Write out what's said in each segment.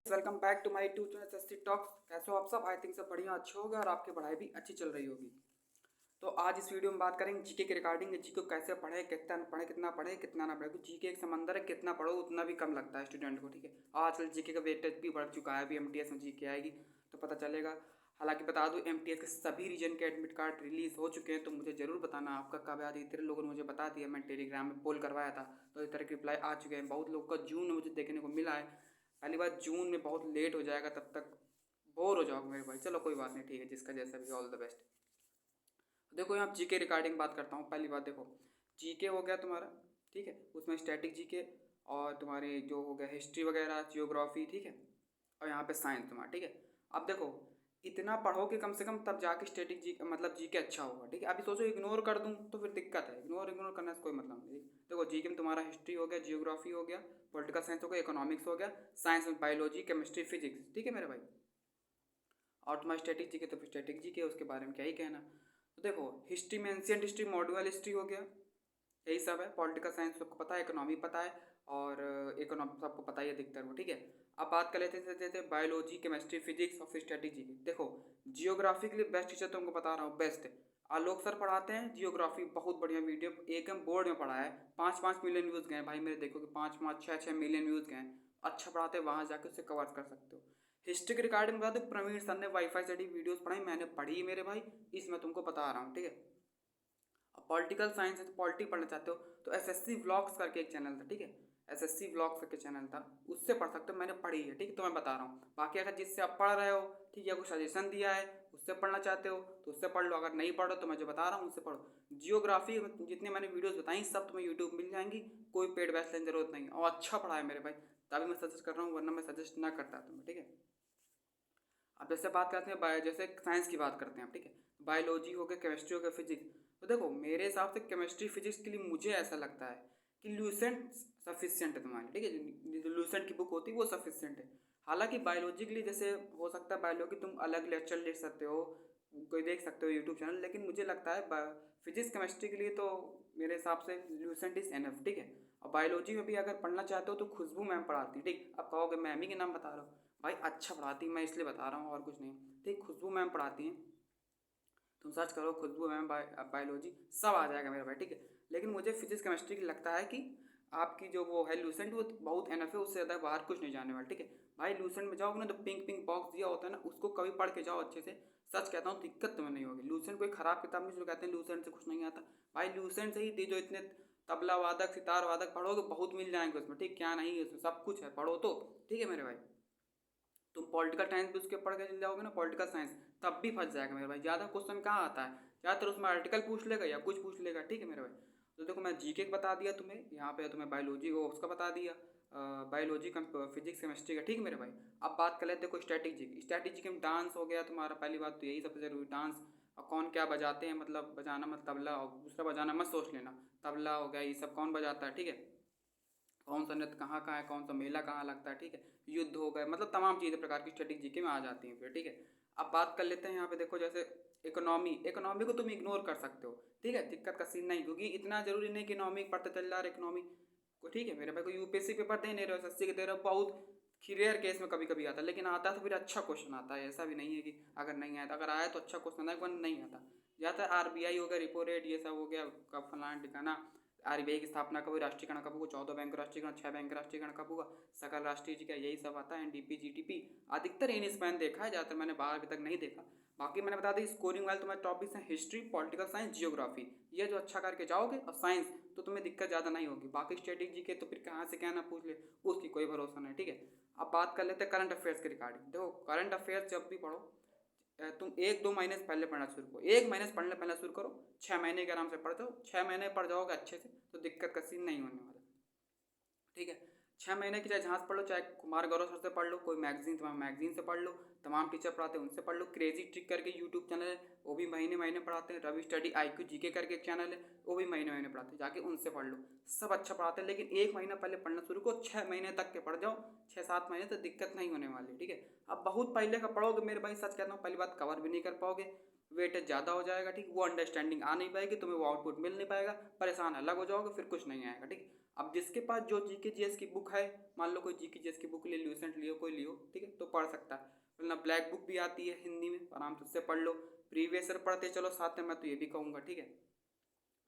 Welcome back to my YouTube channel Sasti talks. कैसे हो आप सब? आई थिंक सब बढ़िया अच्छे होगा और आपकी पढ़ाई भी अच्छी चल रही होगी। तो आज इस वीडियो में बात करेंगे जीके के रिगार्डिंग। जीके को कैसे पढ़े, कितना ना पढ़े, क्योंकि जीके एक समंदर है, कितना पढ़ो उतना भी कम लगता है स्टूडेंट को। ठीक है, आजकल जीके का वेटेज भी बढ़ चुका है। अभी एमटीएस में जीके आएगी तो पता चलेगा। हालांकि बता दूं, एमटीएस के सभी रीजन के एडमिट कार्ड रिलीज हो चुके हैं, तो मुझे जरूर बताना आपका कब आ रही है। तेरे लोगों ने मुझे बता दिया, मैं टेलीग्राम में पोल करवाया था तो इस तरह के रिप्लाई आ चुके हैं। बहुत लोगों का जून में मुझे देखने को मिला है। पहली बात, जून में बहुत लेट हो जाएगा, तब तक बोर हो जाओगे मेरे भाई। चलो कोई बात नहीं, ठीक है, जिसका जैसा भी, ऑल द बेस्ट। देखो यहाँ जीके रिगार्डिंग बात करता हूँ। पहली बात देखो, जीके हो गया तुम्हारा, ठीक है, उसमें स्टैटिक जीके और तुम्हारी जो हो गया हिस्ट्री वगैरह, जियोग्राफी, ठीक है, और यहाँ पे साइंस तुम्हारा, ठीक है। अब देखो, इतना पढ़ोगे कम से कम, तब जाके स्टैटिक जी मतलब जीके अच्छा होगा, ठीक है। अभी सोचो इग्नोर कर दूँ तो फिर दिक्कत है। इग्नोर करने से कोई मतलब नहीं। देखो जीके में तुम्हारा हिस्ट्री हो गया, जियोग्राफी हो गया, पॉलिटिकल साइंस हो गया, इकोनॉमिक्स हो गया, साइंस में बायोलॉजी, केमिस्ट्री, फिजिक्स, ठीक है मेरे भाई। और तुम्हारा स्टैटिक जीके तो स्टैटिक जीके, उसके बारे में क्या ही कहना। तो देखो, हिस्ट्री में एंशियंट हिस्ट्री, मॉड्यूल हिस्ट्री हो गया, यही सब है। पॉलिटिकल साइंस सबको पता है, इकोनॉमी पता है, और इकोनॉमी सबको पता ही है अधिकतर वो, ठीक है। अब बात कर लेते हैं जैसे बायोलॉजी, केमिस्ट्री, फिजिक्स और फिर स्ट्रेटेजी की। देखो, जियोग्राफी के लिए बेस्ट टीचर तुमको बता रहा हूँ, बेस्ट आलोक सर पढ़ाते हैं जियोग्राफी। बहुत बढ़िया वीडियो, एकदम बोर्ड में पढ़ा है। 5-5 मिलियन व्यूज़ गए भाई मेरे, देखो कि 5-5 6-6 मिलियन व्यूज़ गए। अच्छा पढ़ाते हैं, वहाँ जाके उससे कवर कर सकते हो। हिस्ट्री के रिगार्डिंग बता दो, प्रवीण सर ने वाईफाई स्टडी वीडियोस पढ़ाई, मैंने पढ़ी मेरे भाई, इसमें तुमको बता रहा हूँ, ठीक है। अब पॉलिटिकल साइंस है तो पॉलिटी पढ़ना चाहते हो तो एसएससी व्लॉग्स करके एक चैनल था, ठीक है, एसएससी व्लॉग्स करके चैनल था, उससे पढ़ सकते हो। मैंने पढ़ी है, ठीक है, तो मैं बता रहा हूँ। बाकी अगर जिससे आप पढ़ रहे हो, ठीक है, कुछ सजेशन दिया है, उससे पढ़ना चाहते हो तो उससे पढ़ लो। अगर नहीं पढ़ो तो मैं जो बता रहा हूँ उससे पढ़ो। जियोग्राफी जितने मैंने वीडियोस बताई सब तुम्हें यूट्यूब मिल जाएंगी, कोई पेड बैच लेने की जरूरत नहीं, और अच्छा पढ़ा है मेरे भाई, तभी मैं सजेस्ट कर रहा हूँ, वरना मैं सजेस्ट ना करता तुम्हें, ठीक है। अब जैसे बात करते हैं बायो, जैसे साइंस की बात करते हैं, ठीक है, बायोलॉजी हो गया, केमिस्ट्री हो गया, फिजिक्स। तो देखो मेरे हिसाब से केमिस्ट्री फिजिक्स के लिए मुझे ऐसा लगता है कि लूसेंट सफिशियंट है तुम्हारी, ठीक है, जो लूसेंट की बुक होती है वो सफिशियंट है। हालांकि बायोलॉजी के लिए जैसे हो सकता है बायोलॉजी तुम अलग लेक्चर ले सकते हो, कोई देख सकते हो यूट्यूब चैनल, लेकिन मुझे लगता है फिजिक्स केमिस्ट्री के लिए तो मेरे हिसाब से लूसेंट इज एनफ, ठीक है। और बायोलॉजी में भी अगर पढ़ना चाहते हो तो खुशबू मैम पढ़ाती, ठीक। अब कहोगे मैम ही के नाम बता रहा हूँ, भाई अच्छा पढ़ाती, मैं इसलिए बता रहा हूँ और कुछ नहीं, ठीक। खुशबू मैम पढ़ाती हैं, तुम सर्च करो खुशबू मैम बायोलॉजी, सब आ जाएगा मेरा भाई, ठीक है। लेकिन मुझे फिजिक्स केमिस्ट्री की लगता है कि आपकी जो वो है लूसेंट, वो बहुत एनफ है, उससे ज़्यादा बाहर कुछ नहीं जाने वाला, ठीक है। भाई लूसेंट में जाओगे ना तो पिंक पिंक बॉक्स दिया होता है ना, उसको कभी पढ़ के जाओ अच्छे से, सच कहता हूँ दिक्कत तुम्हें नहीं होगी। लूसेंट कोई खराब किताब नहीं जो कहते हैं लूसेंट से कुछ नहीं आता। भाई लूसेंट से ही जो इतने तबला वादक, सितार वादक पढ़ोगे बहुत मिल जाएंगे उसमें, ठीक, क्या नहीं है उसमें, सब कुछ है, पढ़ो तो, ठीक है मेरे भाई। तुम पॉलिटिकल साइंस भी उसके पढ़ के चल जाओगे ना, पॉलिटिकल साइंस, तब भी फंस जाएगा मेरे भाई। ज़्यादा क्वेश्चन कहाँ आता है, ज़्यादातर उसमें आर्टिकल पूछ लेगा या कुछ पूछ लेगा, ठीक है मेरे भाई। तो देखो मैं जीके बता दिया तुम्हें, यहाँ पे तुम्हें बायोलॉजी को उसका बता दिया, बायोलॉजी का, फिजिक्स केमिस्ट्री का, ठीक है मेरे भाई। अब बात कर लेते देखो स्ट्रेटेजी। स्ट्रेटेजी में डांस हो गया तुम्हारा, पहली बात तो यही सबसे जरूरी, डांस। और कौन क्या बजाते हैं, मतलब बजाना मत तबला, और दूसरा बजाना मत सोच लेना, तबला हो गया ये सब कौन बजाता है, ठीक है। कौन सा नृत्य कहाँ कहाँ है, कौन सा मेला कहाँ लगता है, ठीक है। युद्ध हो गए, मतलब तमाम चीज़ें प्रकार की स्टडी जीके में आ जाती हैं फिर, ठीक है। अब बात कर लेते हैं यहाँ पे, देखो जैसे इकोनॉमी, इकोनॉमी को तुम इग्नोर कर सकते हो, ठीक है, दिक्कत का सीन नहीं, क्योंकि इतना जरूरी नहीं कि इकोनॉमी पढ़ते चल रहा है इकोनॉमी को, ठीक है मेरे भाई। को यूपीएससी पेपर दे नहीं रहे हो, एसएससी के दे रहे हो, बहुत रेयर केस में कभी कभी आता है, लेकिन आता है तो फिर अच्छा क्वेश्चन आता है, ऐसा भी नहीं है कि अगर नहीं आया तो, अगर आया तो अच्छा क्वेश्चन आया, वरना नहीं आता। ज़्यादातर आरबीआई हो गया, रिपो रेट, ये सब हो गया, कब फलाना ठिकाना, आरबीआई की स्थापना कब हुई, राष्ट्रीयकरण कब हुआ, 14 बैंक राष्ट्रीयकरण, 6 बैंक राष्ट्रीयकरण कब हुआ, सकल राष्ट्रीय जी का, यही सब आता है, एनडीपी, जीडीपी, अधिकतर इन स्पैन देखा है, ज़्यादातर मैंने बाहर अभी तक नहीं देखा। बाकी मैंने बता दी स्कोरिंग वाले तुम्हारे टॉपिक्स हैं हिस्ट्री, पॉलिटिकल साइंस, जियोग्राफी, ये जो अच्छा करके जाओगे, और साइंस तो तुम्हें दिक्कत ज़्यादा नहीं होगी। बाकी स्ट्रेटेजी के तो फिर कहाँ से क्या ना पूछ ले, उसकी कोई भरोसा नहीं, ठीक है। अब बात कर लेते हैं करंट अफेयर्स के रिगार्डिंग। देखो करंट अफेयर्स जब भी पढ़ो, तुम 1-2 महीने से पहले पढ़ना शुरू करो, 1 महीने से पढ़ना पहले शुरू करो, 6 महीने के आराम से पढ़ जाओ, 6 महीने पढ़ जाओगे अच्छे से तो दिक्कत का सीन नहीं होने वाला, ठीक है। 6 महीने की चाहे जहाँ से पढ़ लो, चाहे कुमार गौरव सर से पढ़ लो, कोई मैगजीन तमाम मैगजीन से पढ़ लो, तमाम टीचर पढ़ाते हैं उनसे पढ़ लो, क्रेजी ट्रिक करके यूट्यूब चैनल है, वो भी महीने महीने पढ़ाते हैं, रवि स्टडी IQ जीके करके एक चैनल है, वो भी महीने महीने पढ़ाते हैं, जाके उनसे पढ़ लो, सब अच्छा पढ़ाते हैं। लेकिन 1 महीना पहले पढ़ना शुरू करो, 6 महीने तक के पढ़ जाओ, 6-7 महीने तो दिक्कत नहीं होने वाली, ठीक है। अब बहुत पहले का पढ़ोगे मेरे भाई, सच कहता हूँ पहली बात कवर भी नहीं कर पाओगे, वेटेज ज़्यादा हो जाएगा, ठीक, वो अंडरस्टैंडिंग आ नहीं पाएगी, तुम्हें वो आउटपुट मिल नहीं पाएगा, परेशान अलग हो जाओगे, फिर कुछ नहीं आएगा, ठीक। अब जिसके पास जो जीके जीएस की बुक है, मान लो कोई जीके जीएस की बुक ले, ल्यूसेंट लियो, कोई लियो, ठीक है, तो पढ़ सकता है। वरना ब्लैक बुक भी आती है हिंदी में, आराम से उससे पढ़ लो। प्रीवियस ईयर पढ़ते चलो साथ में, मैं तो ये भी कहूँगा, ठीक है,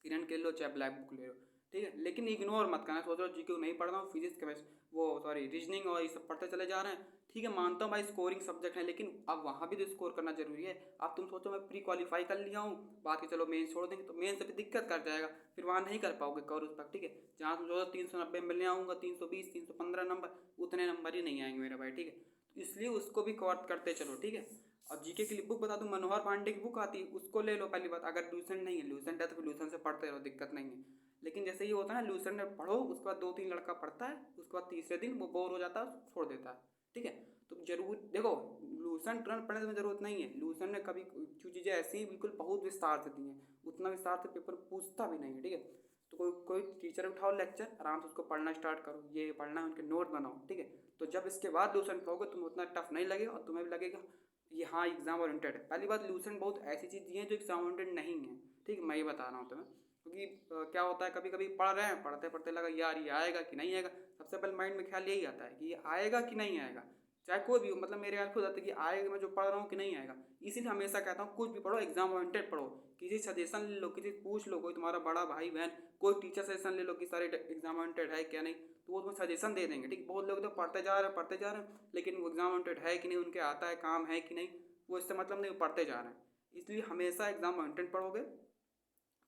किरण के लो चाहे ब्लैक बुक ले लो, ठीक है, लेकिन इग्नोर मत करना, सोच रहे हो जीके नहीं पढ़ रहा हूँ, फिजिक्स केमिस्ट्री वो सॉरी रीजनिंग और ये सब पढ़ते चले जा रहे हैं, ठीक है, मानता हूँ भाई स्कोरिंग सब्जेक्ट है, लेकिन अब वहाँ भी तो स्कोर करना जरूरी है। अब तुम सोचो मैं प्री क्वालिफाई कर लिया हूँ, बाकी चलो मेन छोड़ देंगे, तो मेन से भी दिक्कत कर जाएगा, फिर वहाँ नहीं कर पाओगे कवर उस पर, ठीक है। जहाँ तुम सोचो 390 मिलने आऊँगा, 320 315 नंबर, उतने नंबर ही नहीं आएंगे मेरे भाई, ठीक है, तो इसलिए उसको भी कवर करते चलो, ठीक है। और जीके की बुक बता दूं, मनोहर पांडे की बुक आती है, उसको ले लो पहली बात। अगर लूसेंट नहीं है, लूसेंट है तो फिर लूसेंट से पढ़ते रहो, दिक्कत नहीं है। लेकिन जैसे ये होता है ना, लूसेंट में पढ़ो, उसके बाद 2-3 लड़का पढ़ता है, उसके बाद तीसरे दिन वो बोर हो जाता है, छोड़ देता है, ठीक है। तो जरूर देखो, लूसेंट तुरंत पढ़ने की जरूरत नहीं है, लूसेंट ने कभी जो चीज़ें ऐसी ही बिल्कुल बहुत विस्तार से दी हैं, उतना विस्तार से पेपर पूछता भी नहीं है, ठीक है। तो कोई कोई टीचर उठाओ लेक्चर, आराम से उसको पढ़ना स्टार्ट करो, ये पढ़ना है, उनके नोट बनाओ, ठीक है। तो जब इसके बाद लूसेंट पढ़ोगे, तुम उतना टफ नहीं लगेगा, और तुम्हें भी लगेगा ये हाँ एग्जाम ओरिएंटेड है। पहली बात, लूसेंट बहुत ऐसी चीज़ दी है जो एग्जाम ओरिएंटेड नहीं है, ठीक है, मैं ये बता रहा हूँ तुम्हें, क्योंकि क्या होता है, कभी कभी पढ़ रहे हैं, पढ़ते पढ़ते लगा यार ये आएगा कि नहीं आएगा, सबसे पहले माइंड में ख्याल यही आता है कि ये आएगा कि नहीं आएगा, चाहे कोई भी हो, मतलब मेरे ख्याल खुद आता है कि आएगा, मैं जो पढ़ रहा हूँ कि नहीं आएगा। इसीलिए हमेशा कहता हूँ कुछ भी पढ़ो एग्जाम ओरिएंटेड पढ़ो, किसी सजेशन ले लो, किसी पूछ लो, कोई तुम्हारा बड़ा भाई बहन, कोई टीचर सजेशन ले लो कि सारे एग्जाम ओरिएंटेड है क्या नहीं, तो वो तुम्हें सजेशन दे देंगे, ठीक। बहुत लोग तो पढ़ते जा रहे हैं, लेकिन वो एग्जाम ओरिएंटेड है कि नहीं, उनके आता है काम है कि नहीं, वो इससे मतलब नहीं, पढ़ते जा रहे हैं। इसलिए हमेशा एग्जाम ओरिएंटेड पढ़ोगे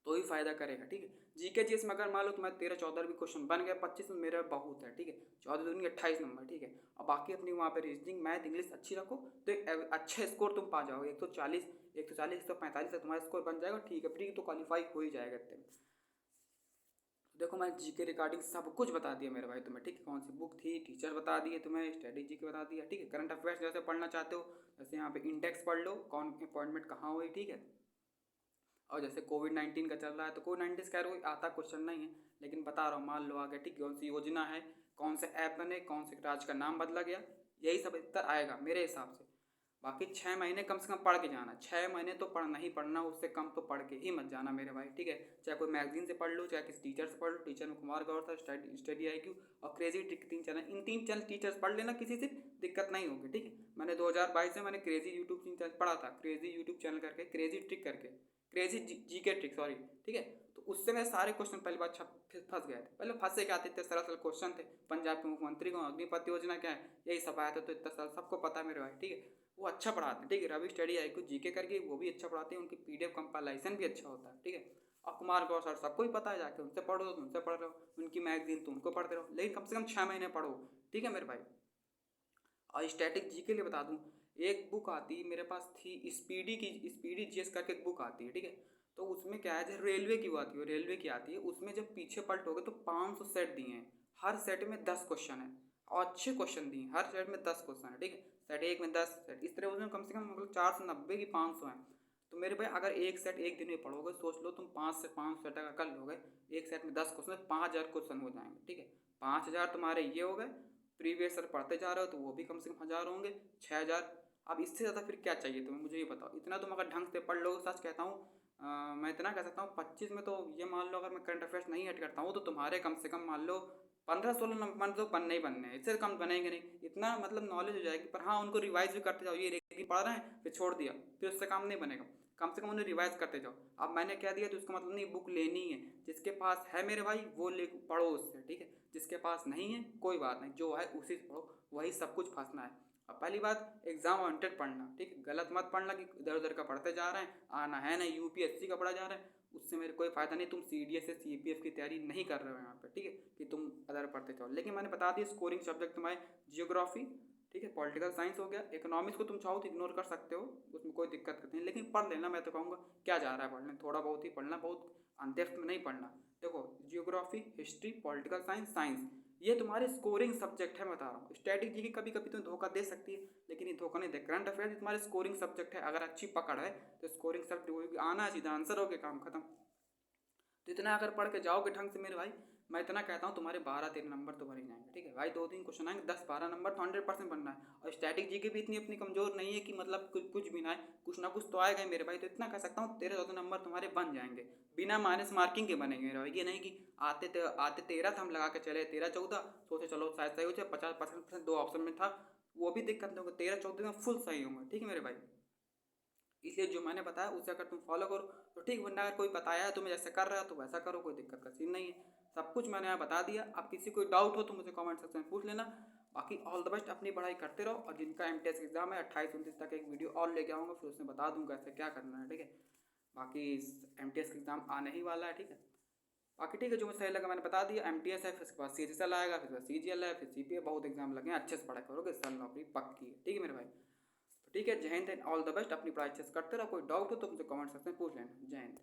तो ही फायदा करेगा, ठीक है। जीके जीएस में अगर मान लो तुम्हारे 13-14 भी क्वेश्चन बन गया, 25 में मेरा बहुत है, ठीक है, 14 दूनी 28 नंबर, ठीक है। और बाकी अपनी वहाँ पे रीजनिंग मैथ इंग्लिश अच्छी रखो, तो एक अच्छे स्कोर तुम पा जाओगे, 140 145 तक तुम्हारा स्कोर बन जाएगा, ठीक है, प्री तो क्वालिफाई हो ही जाएगा इतने में। देखो मैं जीके रिगार्डिंग सब कुछ बता दिया मेरे भाई तुम्हें, ठीक है, कौन सी बुक थी, टीचर बता दिए तुम्हें, स्ट्रेटेजी के बता दिया, ठीक है। करंट अफेयर्स जैसे पढ़ना चाहते हो, जैसे यहाँ पे इंडेक्स पढ़ लो, कौन अपॉइंटमेंट कहाँ हुई, ठीक है। और जैसे कोविड-19 का चल रहा है, तो कोविड-19 खैर कोई आता क्वेश्चन नहीं है, लेकिन बता रहा हूँ, मान लो आ गया, ठीक, कौन सी योजना है, कौन से ऐप बने, कौन से राज्य का नाम बदला गया, यही सब इतना आएगा मेरे हिसाब से। बाकी 6 महीने कम से कम पढ़ के जाना, 6 महीने तो पढ़ना ही पढ़ना, उससे कम तो पढ़ के ही मत जाना मेरे भाई, ठीक है। चाहे कोई मैगजीन से पढ़ लो, चाहे किसी टीचर से पढ़ लो, टीचर में कुमार गौर था, स्टडी IQ और क्रेजी ट्रिक, 3 चैनल, इन 3 चैनल टीचर्स पढ़ लेना, किसी से दिक्कत नहीं होगी, ठीक है। मैंने 2022 में मैंने क्रेजी यूट्यूब चैनल पढ़ा था, क्रेजी यूट्यूब चैनल करके, क्रेजी ट्रिक करके, क्रेजी जीके ट्रिक सॉरी, ठीक है। तो उससे मैं सारे क्वेश्चन पहली बार फंस गए थे, पहले फंसे क्या थे, इतने सरल सरल क्वेश्चन थे, पंजाब के मुख्यमंत्री को अग्निपथ योजना क्या है, यही सब आया था, तो इतना सरल सबको पता है मेरे भाई, ठीक है। वो अच्छा पढ़ाते हैं, ठीक है, रवि स्टडी IQ जीके करके वो भी अच्छा पढ़ाते हैं, उनकी PDF कंपाइलेशन भी अच्छा होता है, ठीक है। और कुमार गौर सर सबको ही पता है, जाके उनसे पढ़ो, उनसे पढ़ रहे हो, उनकी मैगजीन तो उनको पढ़ते रहो, लेकिन कम से कम 6 महीने पढ़ो, ठीक है मेरे भाई। और स्टैटिक जी के लिए बता दूं, एक बुक आती मेरे पास थी, स्पीडी GS करके एक बुक आती है, ठीक है। तो उसमें क्या है, जैसे रेलवे की आती है, रेलवे की आती है, उसमें जब पीछे पलटोगे तो 500 सेट दिए हैं, हर सेट में 10 क्वेश्चन है, और अच्छे क्वेश्चन दिए, हर सेट में 10 क्वेश्चन है, ठीक है। सेट एक में 10 सेट, इस तरह उसमें कम से कम मतलब 490 की 500 है। तो मेरे भाई अगर एक सेट एक दिन में पढ़ोगे, सोच लो तुम 5 सेट अगर कर लोगे, एक सेट में 10 क्वेश्चन, 5000 क्वेश्चन हो जाएंगे, ठीक है। 5000 तुम्हारे ये हो गए, प्रीवियस ईयर पढ़ते जा रहे हो तो वो भी कम से कम 1000 होंगे, 6000। अब इससे ज़्यादा फिर क्या चाहिए तुम्हें, मुझे ये बताओ। इतना तुम अगर ढंग से पढ़ लो, सच कहता हूँ, मैं इतना कह सकता हूँ 25 में तो ये मान लो, अगर मैं करंट अफेयर्स नहीं ऐड करता हूँ तो तुम्हारे कम से कम मान लो 15-16 नंबर तो बनने ही बनने हैं, इससे कम बनेंगे नहीं, इतना मतलब नॉलेज हो जाएगी। पर हाँ, उनको रिवाइज भी करते जाओ, ये एक ही पढ़ रहे हैं फिर छोड़ दिया, फिर उससे काम नहीं बनेगा, कम से कम उन्हें रिवाइज करते जाओ। अब मैंने क्या दिया तो उसका मतलब नहीं बुक लेनी है, जिसके पास है मेरे भाई वो ले पढ़ो उससे, ठीक है। जिसके पास नहीं है कोई बात नहीं, जो है उसी से पढ़ो, वही सब कुछ फंसना है। अब पहली बात, एग्जाम ओरिएंटेड पढ़ना, ठीक है, गलत मत पढ़ना कि इधर उधर का पढ़ते जा रहे हैं, आना है ना UPSC का पढ़ा जा रहा है, उससे मेरे कोई फ़ायदा नहीं, तुम CDS से CPF की तैयारी नहीं कर रहे हो यहाँ पे, ठीक है, कि तुम अदर पढ़ते जाओ। लेकिन मैंने बता दिया स्कोरिंग सब्जेक्ट तुम्हारे जियोग्राफी, ठीक है, पॉलिटिकल साइंस हो गया, इकोनॉमिक्स को तुम चाहो तो इग्नोर कर सकते हो, उसमें कोई दिक्कत नहीं, लेकिन पढ़ लेना, मैं तो कहूँगा क्या जा रहा है पढ़ने, थोड़ा बहुत ही पढ़ना, बहुत अनडेप्थ में नहीं पढ़ना। देखो geography, history, political science, science, ये तुम्हारे स्कोरिंग सब्जेक्ट है, बता रहा हूँ। स्ट्रेटेजी की कभी कभी तुम्हें धोखा दे सकती है, लेकिन ये धोखा नहीं दे। करंट अफेयर तुम्हारे स्कोरिंग सब्जेक्ट है, अगर अच्छी पकड़ है तो स्कोरिंग सब्जेक्ट आना, सीधा आंसर हो गया, काम खत्म। तो इतना अगर पढ़ के जाओगे ढंग से मेरे भाई, मैं इतना कहता हूँ तुम्हारे 12-13 नंबर तो बन ही जाएंगे। ठीक है भाई, 2-3 क्वेश्चन आएंगे, 10-12 नंबर तो 100% बनना है। और स्टैटिक जीके भी इतनी अपनी कमजोर नहीं है कि मतलब कुछ भी ना आए, कुछ ना कुछ तो आएगा ही मेरे भाई। तो इतना कह सकता हूँ 13-14 नंबर तुम्हारे बन जाएंगे, बिना माइनस मार्किंग के बनेंगे मेरे भाई। ये नहीं कि आते 13 था, हम लगा के चले 13-14, सोचे चलो शायद सही हो जाए, 50% 2 ऑप्शन में था, वो भी दिक्कत नहीं होगा, 13-14 में फुल सही होंगे। ठीक है मेरे भाई, इसलिए जो मैंने बताया उसे अगर तुम फॉलो करो तो ठीक, वरना अगर कोई बताया है तुम्हें जैसे कर रहा है तो वैसा करो, कोई दिक्कत का सीन नहीं है। सब कुछ मैंने यहाँ बता दिया। अब किसी कोई डाउट हो तो मुझे कमेंट सेक्शन में पूछ लेना। बाकी ऑल द बेस्ट, अपनी पढ़ाई करते रहो। और जिनका एमटीएस एग्जाम है 28-29 तक एक वीडियो और लेके आऊँगा, फिर उसमें बता दूँगा कैसे क्या करना है। ठीक है, बाकी एमटीएस का एग्जाम आने ही वाला है। ठीक है, बाकी ठीक है, जो मुझे सही लगा मैंने बता दिया। एमटीएस है, फिर उसके बाद सीजीएल आएगा, फिर सीजीएल है, फिर सीपीए, बहुत एग्जाम लगे हैं। अच्छे से पढ़ाई करोगे, साल नौकरी पक्की है। ठीक है मेरे भाई, तो ठीक है, जय हिंद, ऑल द बेस्ट। अपनी पढ़ाई अच्छे से करते रहो। कोई डाउट हो तो मुझे कमेंट सेक्शन में पूछ लेना। जय हिंद।